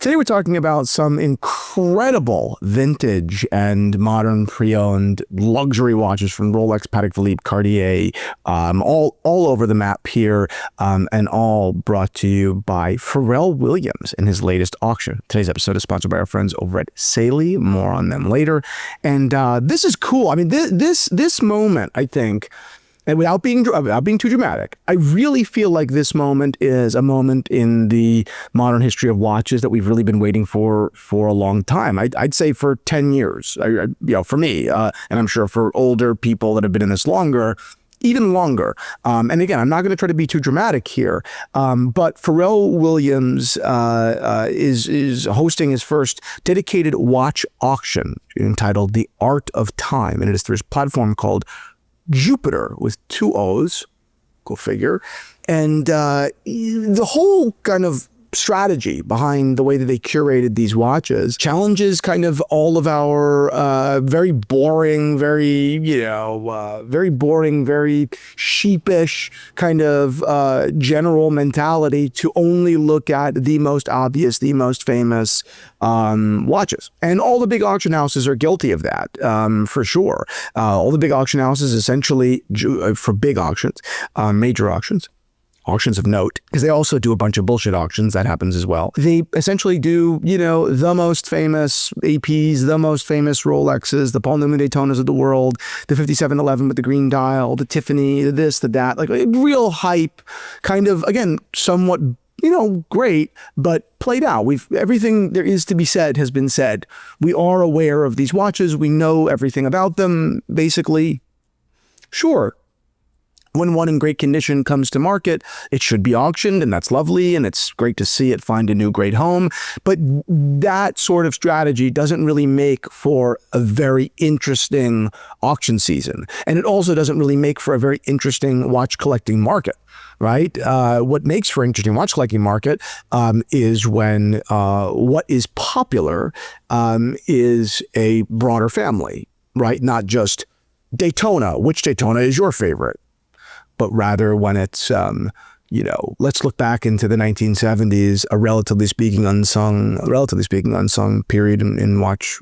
Today we're talking about some incredible vintage and modern pre-owned luxury watches from Rolex, Patek Philippe, Cartier, all over the map here, and all brought to you by Pharrell Williams in his latest auction. Today's episode is sponsored by our friends over at Saley. More on them later. And this is cool. I mean, this moment, I think, and without being too dramatic, I really feel like this moment is a moment in the modern history of watches that we've really been waiting for a long time. I'd say for 10 years, for me, and I'm sure for older people that have been in this longer, even longer. And again, I'm not going to try to be too dramatic here, but Pharrell Williams is hosting his first dedicated watch auction entitled The Art of Time, and it is through his platform called Jupiter with 2 O's, go figure. And the whole kind of strategy behind the way that they curated these watches challenges kind of all of our very boring, very sheepish kind of general mentality to only look at the most obvious, the most famous watches. And all the big auction houses are guilty of that, for sure. All the big auction houses essentially, for big auctions, major auctions of note, because they also do a bunch of bullshit auctions. That happens as well. They essentially do, the most famous APs, the most famous Rolexes, the Paul Newman Daytonas of the world, the 5711 with the green dial, the Tiffany, the this, the that, like real hype, kind of, again, somewhat, great, but played out. Everything there is to be said has been said. We are aware of these watches. We know everything about them, basically. Sure. When one in great condition comes to market, it should be auctioned, and that's lovely, and it's great to see it find a new great home. But that sort of strategy doesn't really make for a very interesting auction season. And it also doesn't really make for a very interesting watch collecting market, right? What makes for an interesting watch collecting market is when what is popular is a broader family, right? Not just Daytona. Which Daytona is your favorite? But rather when it's, let's look back into the 1970s, a relatively speaking unsung period in watch,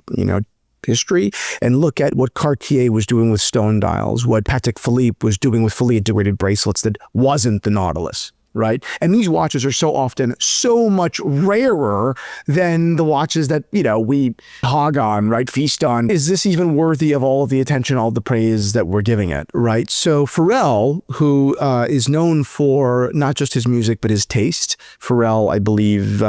history, and look at what Cartier was doing with stone dials, what Patek Philippe was doing with fully integrated bracelets that wasn't the Nautilus. Right? And these watches are so often so much rarer than the watches that, we hog on, right? Feast on. Is this even worthy of all of the attention, all the praise that we're giving it, right? So Pharrell, who is known for not just his music, but his taste. Pharrell, I believe,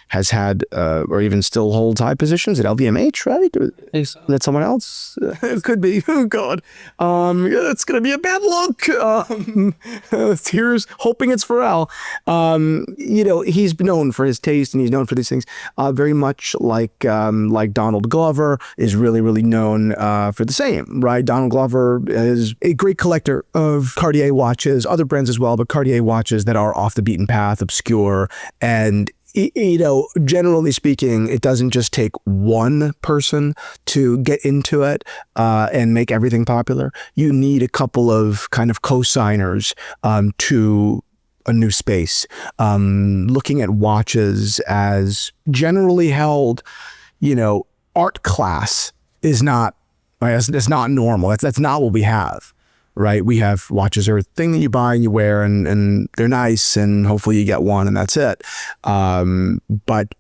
has had, or even still holds high positions at LVMH, right? Is that someone else? It could be. Oh, God. It's going to be a bad look. Here's hoping it's Pharrell. He's known for his taste and he's known for these things, very much like Donald Glover is really, really known for the same, right? Donald Glover is a great collector of Cartier watches, other brands as well, but Cartier watches that are off the beaten path, obscure, and generally speaking, it doesn't just take one person to get into it and make everything popular. You need a couple of kind of co-signers to a new space, looking at watches as generally held, art class is not, it's not normal. That's not what we have, right? We have watches are a thing that you buy and you wear and they're nice and hopefully you get one and that's it. But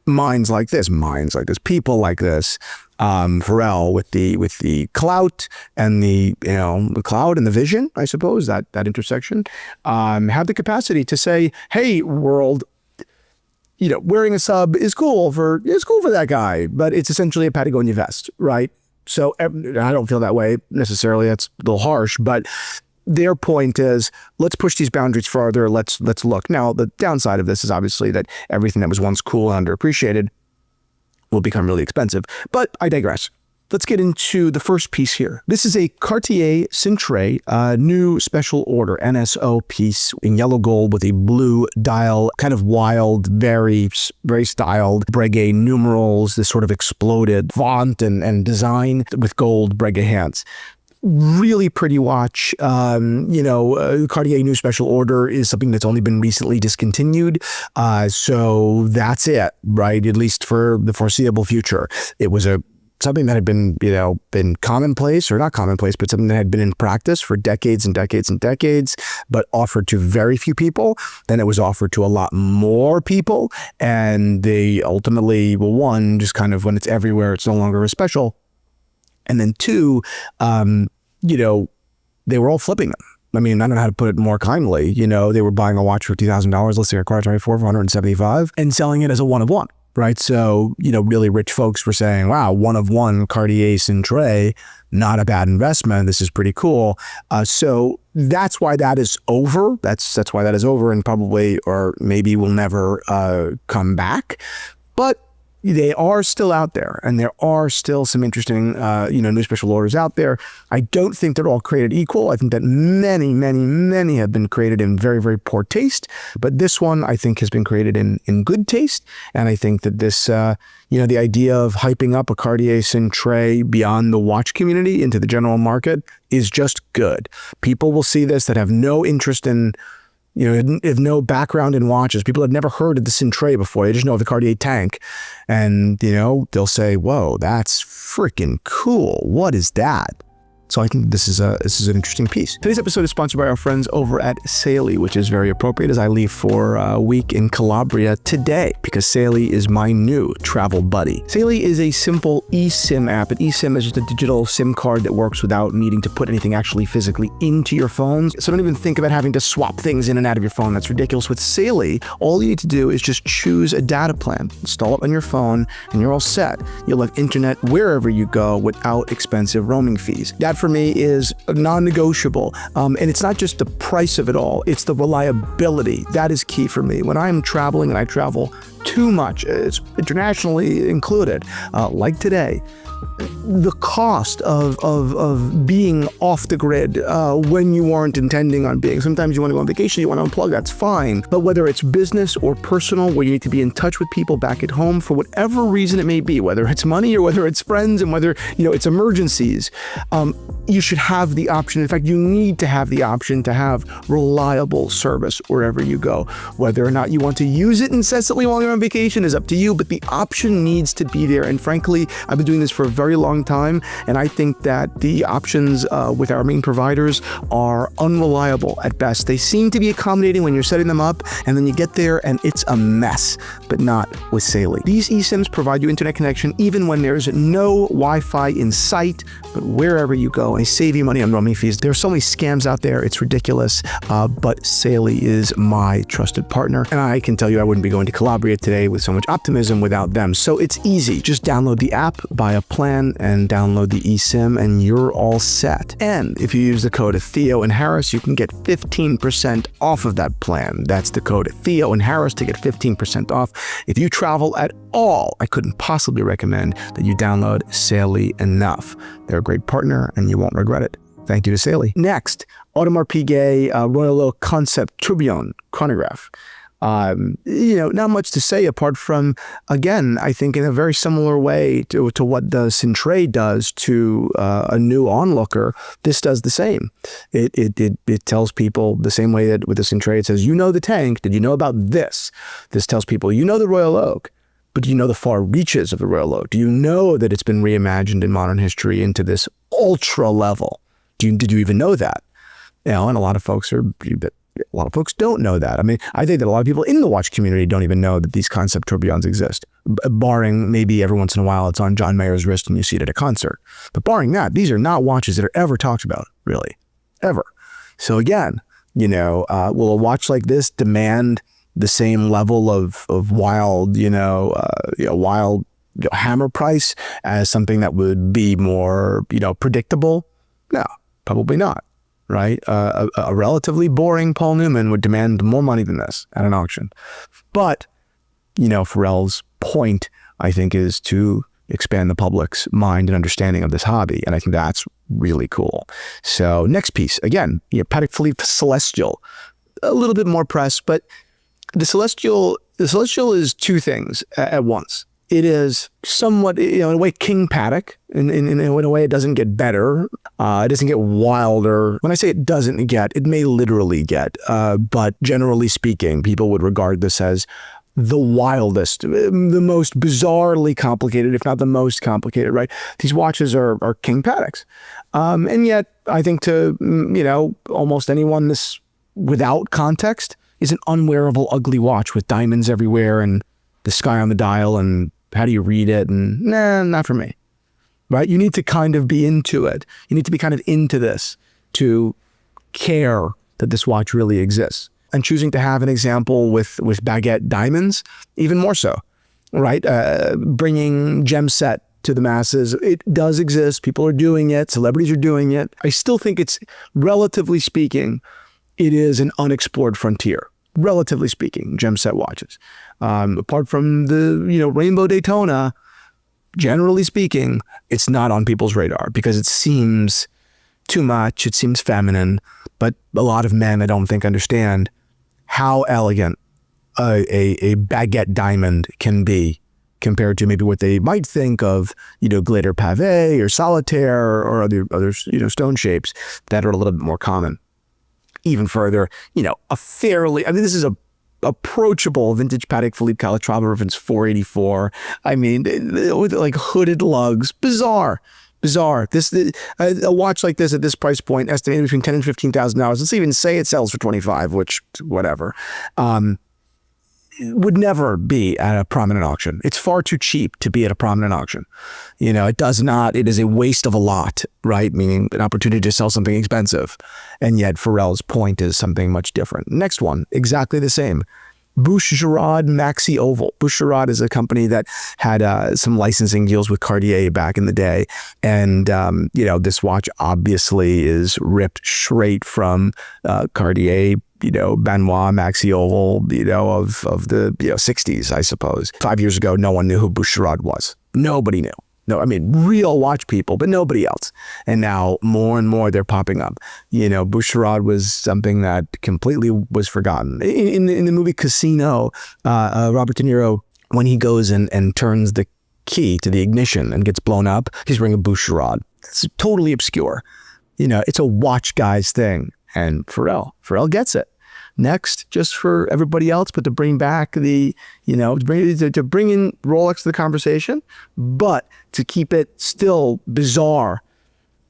minds like this, people like this, Pharrell with the clout and the cloud and the vision, I suppose, that intersection, have the capacity to say, hey, world, wearing a sub is cool for that guy, but it's essentially a Patagonia vest, right? So I don't feel that way necessarily. That's a little harsh, but their point is, let's push these boundaries farther. Let's look. Now, the downside of this is obviously that everything that was once cool and underappreciated will become really expensive. But I digress. Let's get into the first piece here. This is a Cartier Centra new special order NSO piece in yellow gold with a blue dial, kind of wild, very, very styled Breguet numerals, this sort of exploded font and design with gold Breguet hands. really pretty watch. Cartier new special order is something that's only been recently discontinued. So that's it, right? At least for the foreseeable future. It was something that had been commonplace, or not commonplace, but something that had been in practice for decades and decades and decades, but offered to very few people. Then it was offered to a lot more people. And they ultimately, well, one, just kind of when it's everywhere, it's no longer a special. And then two, they were all flipping them. I mean, I don't know how to put it more kindly. They were buying a watch for $2,000, listing a Cartier for $175 and selling it as a one of one. Right. So, really rich folks were saying, wow, one of one Cartier Centra, not a bad investment. This is pretty cool. So that's why that is over. That's why that is over, and probably, or maybe will never come back. But they are still out there, and there are still some interesting, new special orders out there. I don't think they're all created equal. I think that many, many, many have been created in very, very poor taste. But this one, I think, has been created in good taste. And I think that this, the idea of hyping up a Cartier Centra beyond the watch community into the general market is just good. People will see this that have no interest in, have no background in watches. People have never heard of the Centra before. They just know of the Cartier tank. And, they'll say, whoa, that's freaking cool. What is that? So I think this is an interesting piece. Today's episode is sponsored by our friends over at Saily, which is very appropriate as I leave for a week in Calabria today, because Saily is my new travel buddy. Saily is a simple eSIM app. An eSIM is just a digital SIM card that works without needing to put anything actually physically into your phones. So don't even think about having to swap things in and out of your phone. That's ridiculous. With Saily, all you need to do is just choose a data plan, install it on your phone, and you're all set. You'll have internet wherever you go without expensive roaming fees. That for me is non-negotiable. And it's not just the price of it all, it's the reliability. That is key for me. When I'm traveling, and I travel too much, it's internationally included, like today, the cost of being off the grid when you weren't intending on being. Sometimes you want to go on vacation, you want to unplug, that's fine. But whether it's business or personal, where you need to be in touch with people back at home for whatever reason it may be, whether it's money or whether it's friends and whether it's emergencies, you should have the option. In fact, you need to have the option to have reliable service wherever you go. Whether or not you want to use it incessantly while you're on vacation is up to you, but the option needs to be there. And frankly, I've been doing this for a very long time, and I think that the options with our main providers are unreliable at best. They seem to be accommodating when you're setting them up, and then you get there and it's a mess, but not with Saily. These eSIMs provide you internet connection even when there's no Wi-Fi in sight, but wherever you go, and they save you money on roaming fees. There are so many scams out there, it's ridiculous, but Saily is my trusted partner, and I can tell you I wouldn't be going to Calabria today with so much optimism without them. So it's easy. Just download the app, buy a plan, and download the eSIM, and you're all set. And if you use the code Theo and Harris, you can get 15% off of that plan. That's the code Theo and Harris to get 15% off. If you travel at all, I couldn't possibly recommend that you download Saily enough. They're a great partner, and you won't regret it. Thank you to Saily. Next, Audemars Piguet Royal Oak Concept Tourbillon Chronograph. Not much to say apart from, again, I think in a very similar way to what the Centra does to a new onlooker, this does the same. It tells people the same way that with the Centra, it says, the tank, did you know about this? This tells people, the Royal Oak, but do you know the far reaches of the Royal Oak? Do you know that it's been reimagined in modern history into this ultra level? Did you even know that? And a lot of folks don't know that. I mean, I think that a lot of people in the watch community don't even know that these concept tourbillons exist, barring maybe every once in a while it's on John Mayer's wrist and you see it at a concert. But barring that, these are not watches that are ever talked about, really, ever. So again, will a watch like this demand the same level of wild, wild hammer price as something that would be more, predictable? No, probably not. Right? A relatively boring Paul Newman would demand more money than this at an auction. But, Pharrell's point, I think, is to expand the public's mind and understanding of this hobby. And I think that's really cool. So next piece, again, Patek Philippe Celestial. A little bit more press, but the Celestial is two things at once. It is somewhat, in a way, King Patek. In a way, it doesn't get better. It doesn't get wilder. When I say it doesn't get, it may literally get. But generally speaking, people would regard this as the wildest, the most bizarrely complicated, if not the most complicated, right? These watches are King Pateks. And yet, I think to, almost anyone, this, without context, is an unwearable, ugly watch with diamonds everywhere and the sky on the dial, and how do you read it? And nah, not for me, right? You need to kind of be into it. You need to be kind of into this to care that this watch really exists. And choosing to have an example with baguette diamonds, even more so, right? Bringing gem set to the masses. It does exist. People are doing it. Celebrities are doing it. I still think it's, relatively speaking, it is an unexplored frontier. Relatively speaking, gem set watches. Apart from the, Rainbow Daytona, generally speaking, it's not on people's radar because it seems too much. It seems feminine, but a lot of men, I don't think, understand how elegant a baguette diamond can be compared to maybe what they might think of, glitter pavé or solitaire or other stone shapes that are a little bit more common. Even further, a fairly, this is a approachable vintage Patek Philippe Calatrava reference 484. With like hooded lugs, bizarre. This a watch like this at this price point, estimated between $10,000 and $15,000. Let's even say it sells for 25, which whatever. Would never be at a prominent auction. It's far too cheap to be at a prominent auction. It does not, it is a waste of a lot, right? Meaning an opportunity to sell something expensive. And yet Pharrell's point is something much different. Next one, exactly the same. Bueche-Girod Maxi Oval. Bueche-Girod is a company that had some licensing deals with Cartier back in the day. And, this watch obviously is ripped straight from Cartier, Benoit Maxi Oval, of the 60s, I suppose. 5 years ago, no one knew who Bueche-Girod was. Nobody knew. No, real watch people, but nobody else. And now more and more they're popping up. Bueche-Girod was something that completely was forgotten. In the movie Casino, Robert De Niro, when he goes and turns the key to the ignition and gets blown up, he's wearing a Bueche-Girod. It's totally obscure. It's a watch guy's thing. And Pharrell gets it. Next, just for everybody else, but to bring back the, to bring in Rolex to the conversation, but to keep it still bizarre.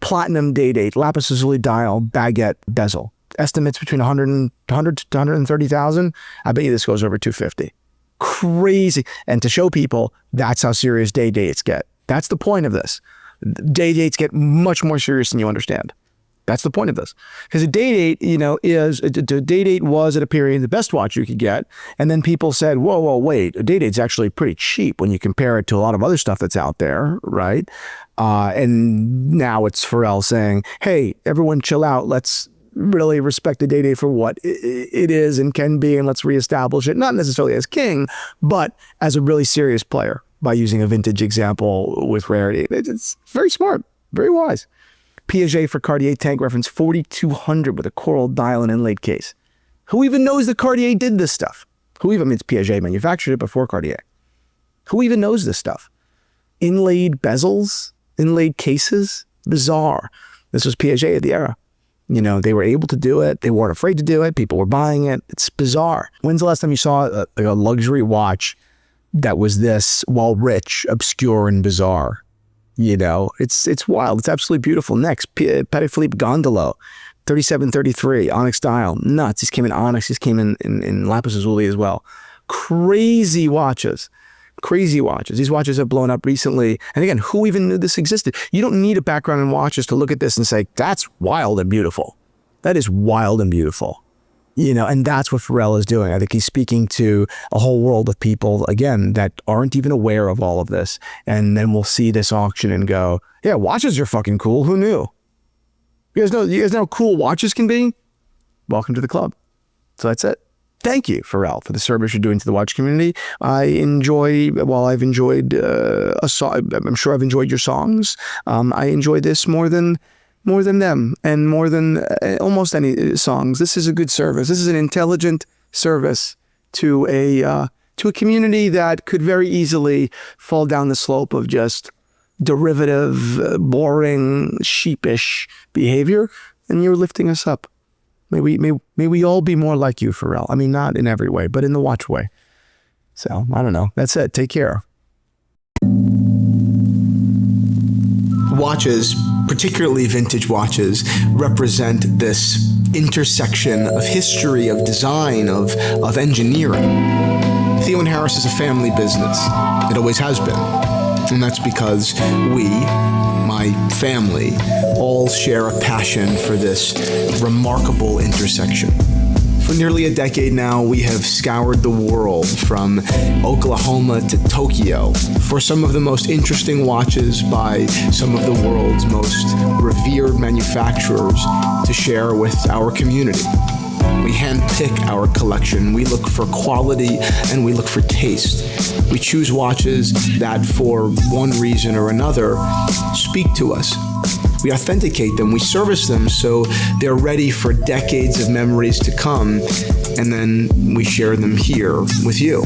Platinum Day-Date, lapis lazuli dial, baguette bezel. Estimates between 100 to 130,000. I bet you this goes over 250. Crazy. And to show people, that's how serious Day-Dates get. That's the point of this. Day-Dates get much more serious than you understand. That's the point of this. Because a Day-Date, a Day-Date was at a period the best watch you could get. And then people said, whoa, wait, a Day-Date's actually pretty cheap when you compare it to a lot of other stuff that's out there, right? And now it's Pharrell saying, hey, everyone chill out. Let's really respect the Day-Date for what it is and can be, and let's reestablish it, not necessarily as king, but as a really serious player by using a vintage example with rarity. It's very smart, very wise. Piaget for Cartier tank reference 4200 with a coral dial and inlaid case. Who even knows that Cartier did this stuff? It's Piaget manufactured it before Cartier. Who even knows this stuff? Inlaid bezels, inlaid cases, bizarre. This was Piaget at the era. They were able to do it. They weren't afraid to do it. People were buying it. It's bizarre. When's the last time you saw a luxury watch that was this, while rich, obscure, and bizarre? It's wild. It's absolutely beautiful. Next, Patek Philippe Gondolo, 3733, Onyx dial. Nuts. These came in Onyx. These came in lapis lazuli as well. Crazy watches. These watches have blown up recently. And again, who even knew this existed? You don't need a background in watches to look at this and say, that's wild and beautiful. That is wild and beautiful. And that's what Pharrell is doing. I think he's speaking to a whole world of people, again, that aren't even aware of all of this. And then we'll see this auction and go, yeah, watches are fucking cool. Who knew? You guys know how cool watches can be? Welcome to the club. So that's it. Thank you, Pharrell, for the service you're doing to the watch community. I've enjoyed a song. I'm sure I've enjoyed your songs. I enjoy this more than them and more than almost any songs. This is a good service. This is an intelligent service to a to a community that could very easily fall down the slope of just derivative, boring, sheepish behavior, and you're lifting us up. May we all be more like you, Pharrell. I mean, not in every way, but in the watch way. So, I don't know. That's it. Take care. Watches, particularly vintage watches, represent this intersection of history, of design, of engineering. Theo & Harris is a family business. It always has been. And that's because we, my family, all share a passion for this remarkable intersection. For nearly a decade now, we have scoured the world from Oklahoma to Tokyo for some of the most interesting watches by some of the world's most revered manufacturers to share with our community. We handpick our collection, we look for quality, and we look for taste. We choose watches that, for one reason or another, speak to us. We authenticate them, we service them so they're ready for decades of memories to come, and then we share them here with you.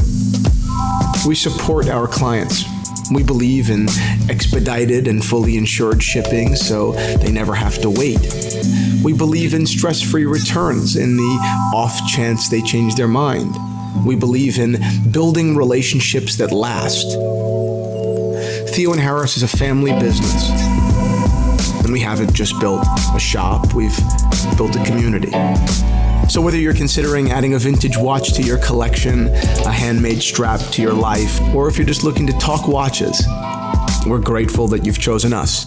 We support our clients. We believe in expedited and fully insured shipping so they never have to wait. We believe in stress-free returns in the off chance they change their mind. We believe in building relationships that last. Theo & Harris is a family business. And we haven't just built a shop, we've built a community. So whether you're considering adding a vintage watch to your collection, a handmade strap to your life, or if you're just looking to talk watches, we're grateful that you've chosen us.